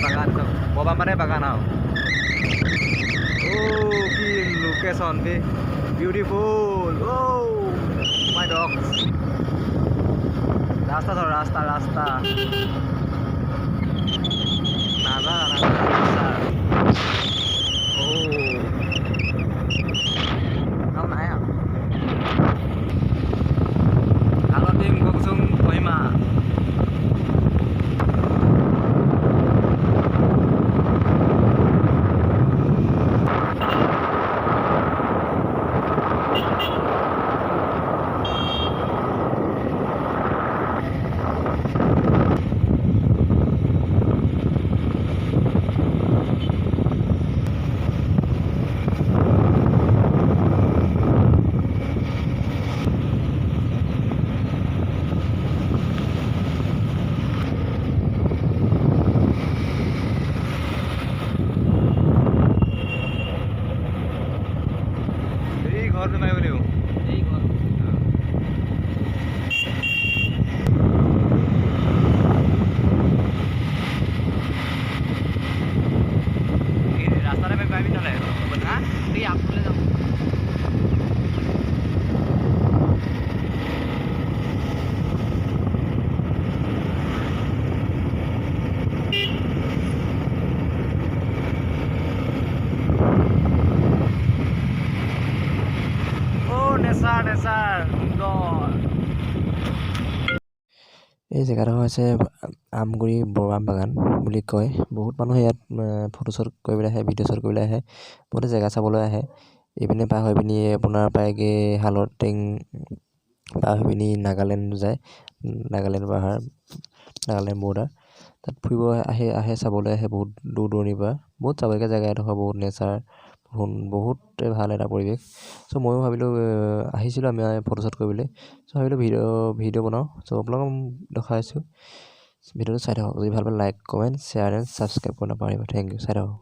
bagan itu. Borbam mana bagan au. Oh, ki location be beautiful. Oh, my dogs. Rasta to rasta. Nada. Oh. Không nãy à? Halo tim Gongsung Kohima. घर में मैं बोलियो यही घर ये रास्ता में मैं भी चले हां ये आप ले जाओ নেচাৰ এই জেগাডোখৰ হৈছে আমগুৰি বৰবাম বাগান বুলি কয় বহুত মানুহে ইয়াত ফটোশ্বুট কৰিবলৈ আহে ভিডিঅ' শ্বুট কৰিবলৈ আহে বহুতে জেগা চাবলৈ আহে এইপিনে পাৰ হৈ পিনি আপোনাৰ পায়গে হালৰ টেং পাৰ হৈ পিনি নাগালেণ্ড যায় নাগালেণ্ড পাহাৰ নাগালেণ্ড বৰ্ডাৰ তাত ফুৰিব আহে চাবলৈ আহে বহুত দূৰ দূৰণিৰ পৰা বহুত চাবলগীয়া জেগা এডোখৰ বহুত নেচাৰ বহুত ভাল এটা পৰিৱেশ চ' ময়ো ভাবিলোঁ আহিছিলোঁ আমি ফটোশ্বুট কৰিবলৈ চ' ভাবিলোঁ ভিডিঅ' বনাওঁ চ' আপোনালোকক দেখাইছোঁ ভিডিঅ'টো চাই থাকক যদি ভাল পালে like comment share and subscribe কৰিব পাৰিব থেংক ইউ চাই থাকক